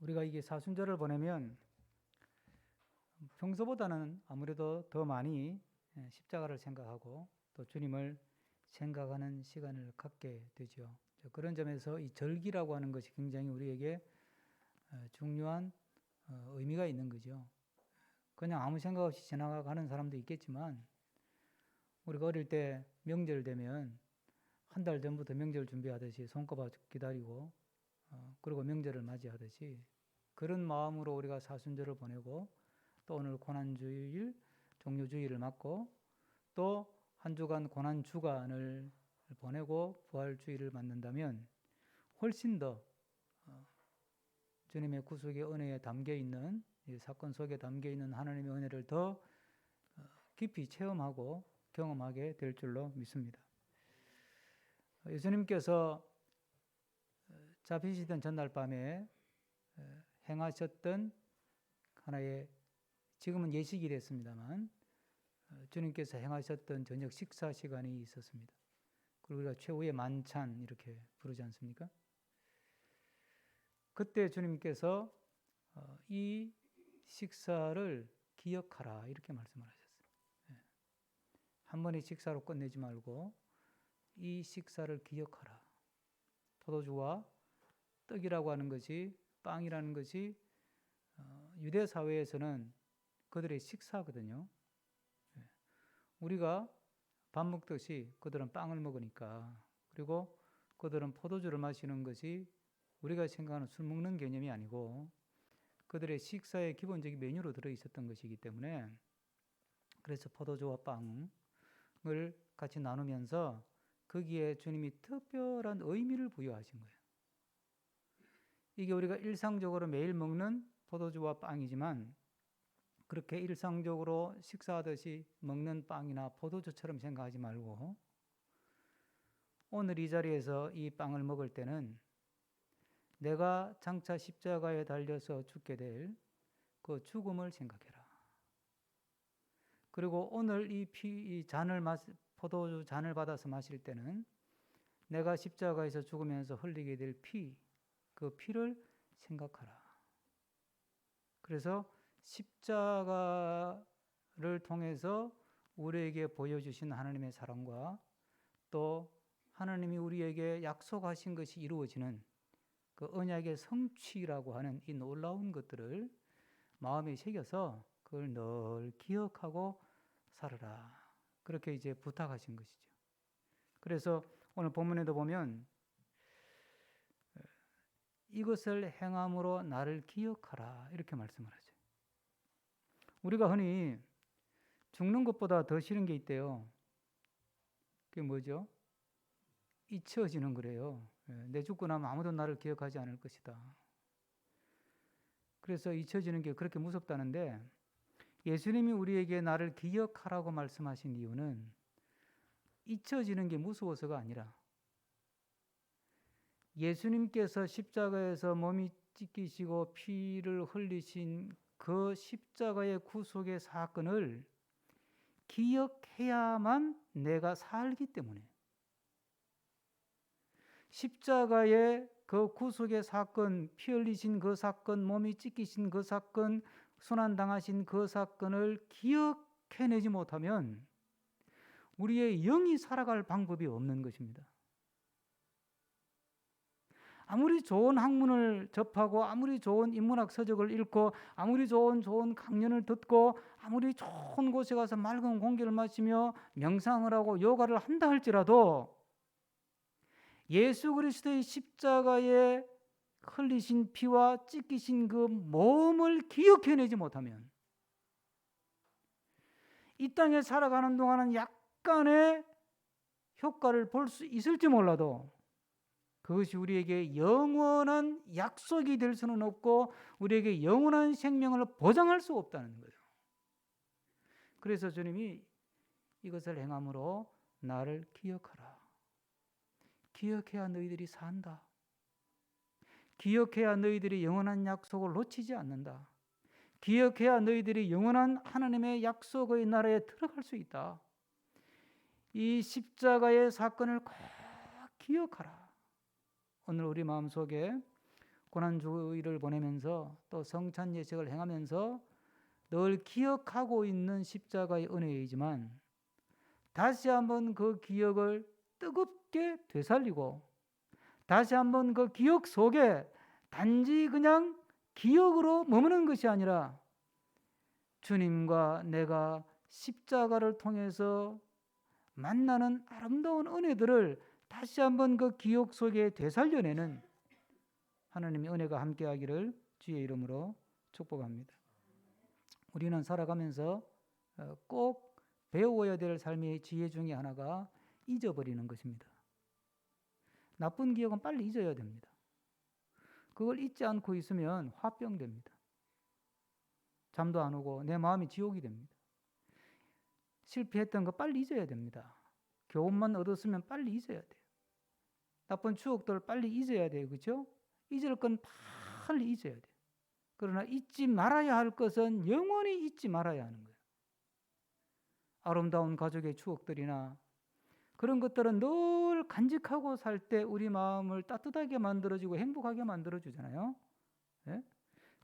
우리가 이게 사순절을 보내면 평소보다는 아무래도 더 많이 십자가를 생각하고 또 주님을 생각하는 시간을 갖게 되죠. 그런 점에서 이 절기라고 하는 것이 굉장히 우리에게 중요한 의미가 있는 거죠. 그냥 아무 생각 없이 지나가는 사람도 있겠지만 우리가 어릴 때 명절 되면 한 달 전부터 명절 준비하듯이 손꼽아 기다리고 그리고 명절을 맞이하듯이 그런 마음으로 우리가 사순절을 보내고 또 오늘 고난주일, 종료주일을 맞고 또 한 주간 고난주간을 보내고 부활주일을 맞는다면 훨씬 더 주님의 구속의 은혜에 담겨있는 이 사건 속에 담겨있는 하나님의 은혜를 더 깊이 체험하고 경험하게 될 줄로 믿습니다. 예수님께서 잡히시던 전날 밤에 행하셨던 하나의 지금은 예식이 됐습니다만 주님께서 행하셨던 저녁 식사 시간이 있었습니다. 그리고 우리가 최후의 만찬 이렇게 부르지 않습니까? 그때 주님께서 이 식사를 기억하라 이렇게 말씀을 하셨어요. 한 번의 식사로 끝내지 말고 이 식사를 기억하라. 포도주와 떡이라고 하는 것이 빵이라는 것이 유대 사회에서는 그들의 식사거든요. 우리가 밥 먹듯이 그들은 빵을 먹으니까 그리고 그들은 포도주를 마시는 것이 우리가 생각하는 술 먹는 개념이 아니고 그들의 식사의 기본적인 메뉴로 들어있었던 것이기 때문에 그래서 포도주와 빵을 같이 나누면서 거기에 주님이 특별한 의미를 부여하신 거예요. 이게 우리가 일상적으로 매일 먹는 포도주와 빵이지만 그렇게 일상적으로 식사하듯이 먹는 빵이나 포도주처럼 생각하지 말고 오늘 이 자리에서 이 빵을 먹을 때는 내가 장차 십자가에 달려서 죽게 될 그 죽음을 생각해라. 그리고 오늘 이 잔을 포도주 잔을 받아서 마실 때는 내가 십자가에서 죽으면서 흘리게 될 그 피를 생각하라. 그래서 십자가를 통해서 우리에게 보여주신 하나님의 사랑과 또 하나님이 우리에게 약속하신 것이 이루어지는 그 언약의 성취라고 하는 이 놀라운 것들을 마음에 새겨서 그걸 늘 기억하고 살아라. 그렇게 이제 부탁하신 것이죠. 그래서 오늘 본문에도 보면 이것을 행함으로 나를 기억하라 이렇게 말씀을 하죠. 우리가 흔히 죽는 것보다 더 싫은 게 있대요. 그게 뭐죠? 잊혀지는 거래요. 내 죽고 나면 아무도 나를 기억하지 않을 것이다. 그래서 잊혀지는 게 그렇게 무섭다는데 예수님이 우리에게 나를 기억하라고 말씀하신 이유는 잊혀지는 게 무서워서가 아니라 예수님께서 십자가에서 몸이 찢기시고 피를 흘리신 그 십자가의 구속의 사건을 기억해야만 내가 살기 때문에 십자가의 그 구속의 사건, 피 흘리신 그 사건, 몸이 찢기신 그 사건, 순환당하신 그 사건을 기억해내지 못하면 우리의 영이 살아갈 방법이 없는 것입니다. 아무리 좋은 학문을 접하고 아무리 좋은 인문학 서적을 읽고 아무리 좋은 강연을 듣고 아무리 좋은 곳에 가서 맑은 공기를 마시며 명상을 하고 요가를 한다 할지라도 예수 그리스도의 십자가에 흘리신 피와 찢기신 그 몸을 기억해내지 못하면 이 땅에 살아가는 동안은 약간의 효과를 볼 수 있을지 몰라도 그것이 우리에게 영원한 약속이 될 수는 없고 우리에게 영원한 생명을 보장할 수 없다는 거예요. 그래서 주님이 이것을 행함으로 나를 기억하라. 기억해야 너희들이 산다. 기억해야 너희들이 영원한 약속을 놓치지 않는다. 기억해야 너희들이 영원한 하나님의 약속의 나라에 들어갈 수 있다. 이 십자가의 사건을 꼭 기억하라. 오늘 우리 마음속에 고난주일을 보내면서 또 성찬 예식을 행하면서 늘 기억하고 있는 십자가의 은혜이지만 다시 한번 그 기억을 뜨겁게 되살리고 다시 한번 그 기억 속에 단지 그냥 기억으로 머무는 것이 아니라 주님과 내가 십자가를 통해서 만나는 아름다운 은혜들을 다시 한번 그 기억 속에 되살려내는 하나님의 은혜가 함께하기를 주의 이름으로 축복합니다. 우리는 살아가면서 꼭 배워야 될 삶의 지혜 중에 하나가 잊어버리는 것입니다. 나쁜 기억은 빨리 잊어야 됩니다. 그걸 잊지 않고 있으면 화병됩니다. 잠도 안 오고 내 마음이 지옥이 됩니다. 실패했던 거 빨리 잊어야 됩니다. 교훈만 얻었으면 빨리 잊어야 돼요. 나쁜 추억들 빨리 잊어야 돼요. 그렇죠? 잊을 건 빨리 잊어야 돼요. 그러나 잊지 말아야 할 것은 영원히 잊지 말아야 하는 거예요. 아름다운 가족의 추억들이나 그런 것들은 늘 간직하고 살 때 우리 마음을 따뜻하게 만들어주고 행복하게 만들어주잖아요. 네?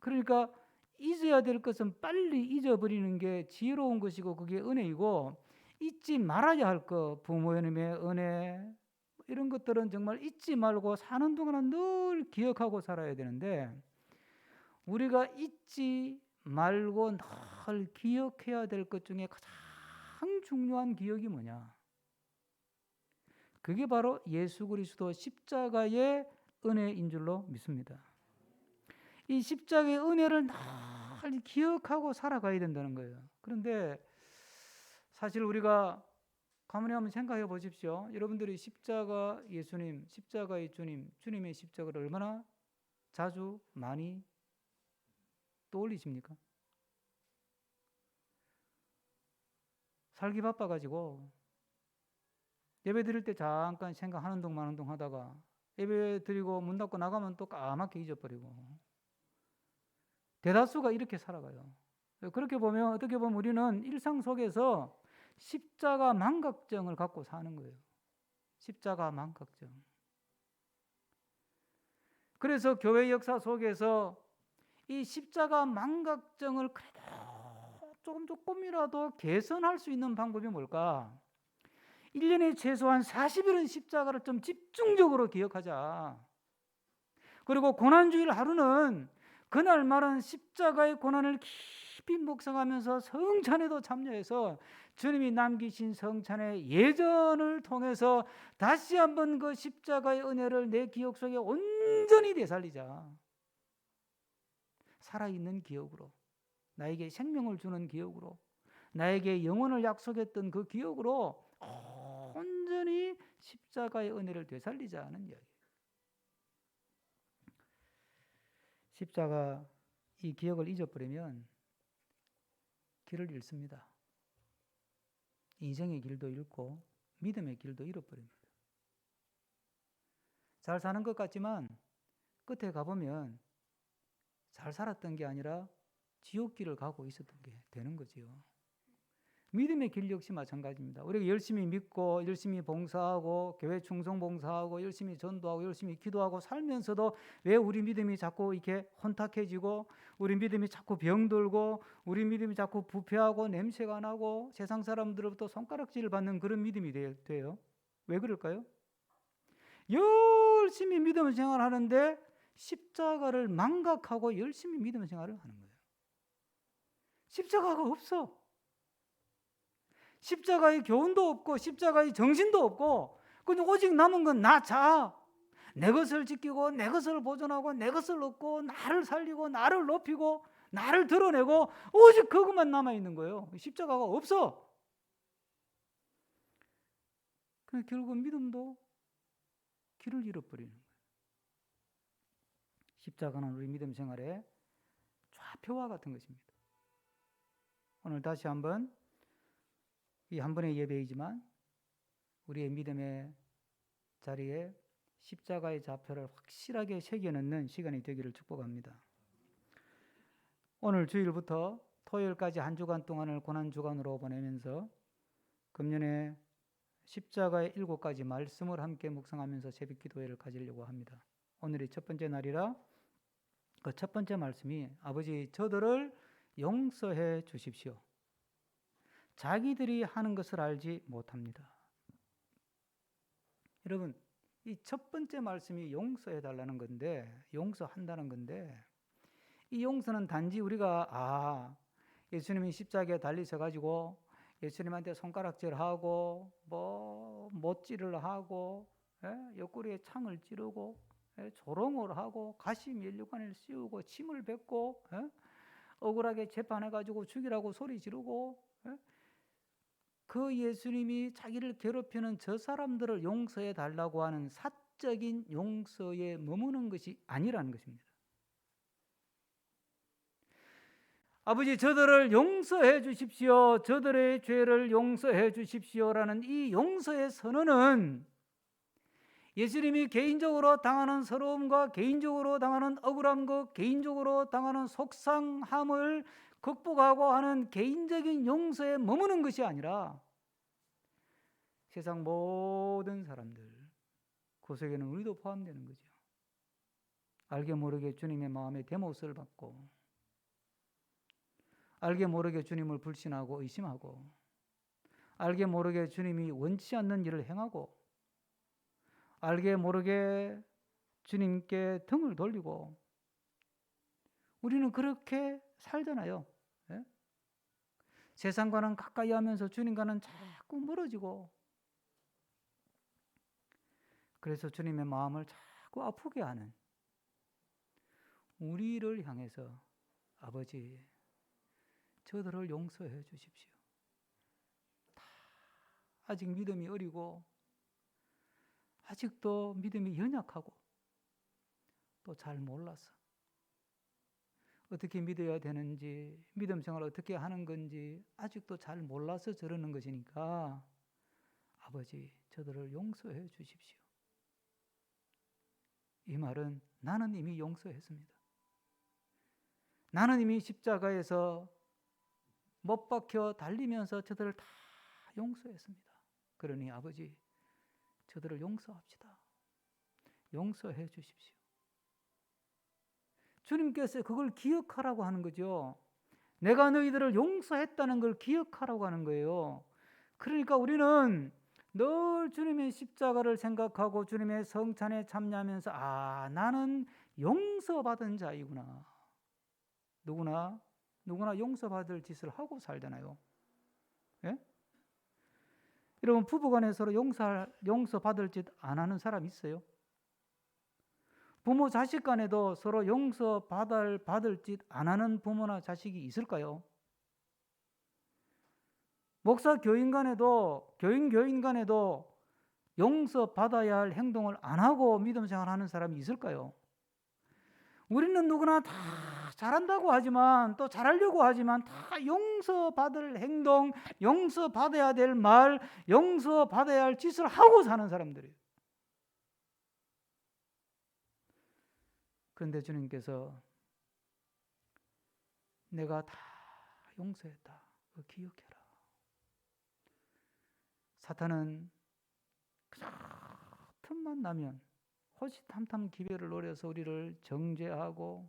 그러니까 잊어야 될 것은 빨리 잊어버리는 게 지혜로운 것이고 그게 은혜이고 잊지 말아야 할 것, 부모님의 은혜 이런 것들은 정말 잊지 말고 사는 동안은 늘 기억하고 살아야 되는데 우리가 잊지 말고 늘 기억해야 될 것 중에 가장 중요한 기억이 뭐냐? 그게 바로 예수 그리스도 십자가의 은혜인 줄로 믿습니다. 이 십자가의 은혜를 늘 기억하고 살아가야 된다는 거예요. 그런데 사실 우리가 가만히 한번 생각해 보십시오. 여러분들이 십자가 예수님, 십자가의 주님, 주님의 십자가를 얼마나 자주 많이 떠올리십니까? 살기 바빠가지고 예배 드릴 때 잠깐 생각하는 동 마는 동 하다가 예배 드리고 문 닫고 나가면 또 까맣게 잊어버리고 대다수가 이렇게 살아가요. 그렇게 보면 어떻게 보면 우리는 일상 속에서 십자가 망각증을 갖고 사는 거예요. 십자가 망각증. 그래서 교회 역사 속에서 이 십자가 망각증을 그래도 조금이라도 개선할 수 있는 방법이 뭘까? 1년에 최소한 40일은 십자가를 좀 집중적으로 기억하자. 그리고 고난주일 하루는 그날만은 십자가의 고난을 깊이 묵상하면서 성찬에도 참여해서 주님이 남기신 성찬의 예전을 통해서 다시 한번 그 십자가의 은혜를 내 기억 속에 온전히 되살리자. 살아있는 기억으로, 나에게 생명을 주는 기억으로, 나에게 영혼을 약속했던 그 기억으로 온전히 십자가의 은혜를 되살리자는 이야기예요. 십자가 이 기억을 잊어버리면 길을 잃습니다. 인생의 길도 잃고 믿음의 길도 잃어버립니다. 잘 사는 것 같지만 끝에 가보면 잘 살았던 게 아니라 지옥길을 가고 있었던 게 되는 거지요. 믿음의 길 역시 마찬가지입니다. 우리가 열심히 믿고 열심히 봉사하고 교회 충성 봉사하고 열심히 전도하고 열심히 기도하고 살면서도 왜 우리 믿음이 자꾸 이렇게 혼탁해지고 우리 믿음이 자꾸 병들고 우리 믿음이 자꾸 부패하고 냄새가 나고 세상 사람들로부터 손가락질을 받는 그런 믿음이 돼요? 왜 그럴까요? 열심히 믿음 생활하는데 십자가를 망각하고 열심히 믿음 생활을 하는 거예요. 십자가가 없어. 십자가의 교훈도 없고 십자가의 정신도 없고 그냥 오직 남은 건 나 자. 내 것을 지키고 내 것을 보존하고 내 것을 얻고 나를 살리고 나를 높이고 나를 드러내고 오직 그것만 남아있는 거예요. 십자가가 없어. 그래서 결국 믿음도 길을 잃어버리는 거예요. 십자가는 우리 믿음 생활의 좌표와 같은 것입니다. 오늘 다시 한번 이 한 번의 예배이지만 우리의 믿음의 자리에 십자가의 좌표를 확실하게 새겨넣는 시간이 되기를 축복합니다. 오늘 주일부터 토요일까지 한 주간 동안을 고난주간으로 보내면서 금년에 십자가의 7가지 말씀을 함께 묵상하면서 새벽 기도회를 가지려고 합니다. 오늘이 첫 번째 날이라 그 첫 번째 말씀이 아버지 저들을 용서해 주십시오. 자기들이 하는 것을 알지 못합니다. 여러분, 이 첫 번째 말씀이 용서해 달라는 건데, 용서한다는 건데, 이 용서는 단지 우리가 예수님이 십자가에 달리셔 가지고 예수님한테 손가락질하고 뭐 못질을 하고 옆구리에 창을 찌르고 조롱을 하고 가시 면류관을 씌우고 침을 뱉고 억울하게 재판해 가지고 죽이라고 소리 지르고 그 예수님이 자기를 괴롭히는 저 사람들을 용서해 달라고 하는 사적인 용서에 머무는 것이 아니라는 것입니다. 아버지 저들을 용서해 주십시오. 저들의 죄를 용서해 주십시오라는 이 용서의 선언은 예수님이 개인적으로 당하는 서러움과 개인적으로 당하는 억울함과 개인적으로 당하는 속상함을 극복하고 하는 개인적인 용서에 머무는 것이 아니라 세상 모든 사람들, 그 속에는 우리도 포함되는 거죠. 알게 모르게 주님의 마음에 대못을 받고 알게 모르게 주님을 불신하고 의심하고 알게 모르게 주님이 원치 않는 일을 행하고 알게 모르게 주님께 등을 돌리고 우리는 그렇게 살잖아요. 예? 세상과는 가까이 하면서 주님과는 자꾸 멀어지고 그래서 주님의 마음을 자꾸 아프게 하는 우리를 향해서 아버지 저들을 용서해 주십시오. 아직 믿음이 어리고 아직도 믿음이 연약하고 또 잘 몰라서 어떻게 믿어야 되는지 믿음 생활을 어떻게 하는 건지 아직도 잘 몰라서 저러는 것이니까 아버지 저들을 용서해 주십시오. 이 말은 나는 이미 용서했습니다. 나는 이미 십자가에서 못 박혀 달리면서 저들을 다 용서했습니다. 그러니 아버지 저들을 용서합시다. 용서해 주십시오. 주님께서 그걸 기억하라고 하는 거죠. 내가 너희들을 용서했다는 걸 기억하라고 하는 거예요. 그러니까 우리는 늘 주님의 십자가를 생각하고 주님의 성찬에 참여하면서 나는 용서받은 자이구나. 누구나 용서받을 짓을 하고 살잖아요. 예? 여러분 부부간에 서로 용서받을 짓 안 하는 사람 있어요? 부모 자식 간에도 서로 용서받을 짓 안 하는 부모나 자식이 있을까요? 목사 교인 간에도 용서받아야 할 행동을 안 하고 믿음 생활하는 사람이 있을까요? 우리는 누구나 다 잘한다고 하지만 또 잘하려고 하지만 다 용서받을 행동, 용서받아야 될 말, 용서받아야 할 짓을 하고 사는 사람들이에요. 그런데 주님께서 내가 다 용서했다. 그거 기억해라. 사탄은 틈만 나면 호시탐탐 기회를 노려서 우리를 정죄하고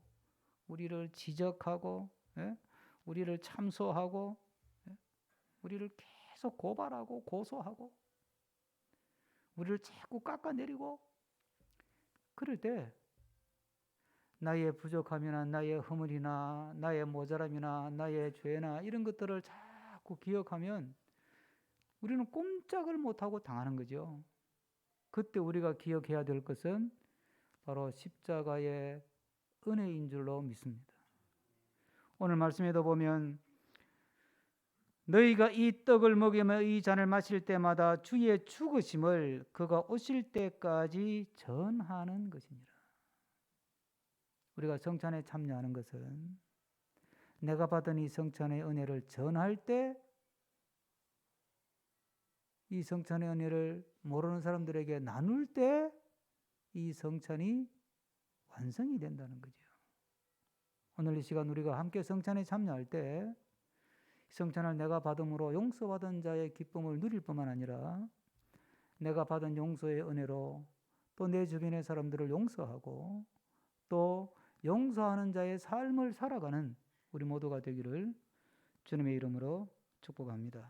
우리를 지적하고 우리를 참소하고 우리를 계속 고발하고 고소하고 우리를 자꾸 깎아내리고 그럴 때 나의 부족함이나 나의 허물이나 나의 모자람이나 나의 죄나 이런 것들을 자꾸 기억하면 우리는 꼼짝을 못하고 당하는 거죠. 그때 우리가 기억해야 될 것은 바로 십자가의 은혜인 줄로 믿습니다. 오늘 말씀에도 보면 너희가 이 떡을 먹으며 이 잔을 마실 때마다 주의 죽으심을 그가 오실 때까지 전하는 것이니라. 우리가 성찬에 참여하는 것은 내가 받은 이 성찬의 은혜를 전할 때 이 성찬의 은혜를 모르는 사람들에게 나눌 때 이 성찬이 완성이 된다는 거죠. 오늘 이 시간 우리가 함께 성찬에 참여할 때 성찬을 내가 받음으로 용서받은 자의 기쁨을 누릴 뿐만 아니라 내가 받은 용서의 은혜로 또 내 주변의 사람들을 용서하고 또 용서하는 자의 삶을 살아가는 우리 모두가 되기를 주님의 이름으로 축복합니다.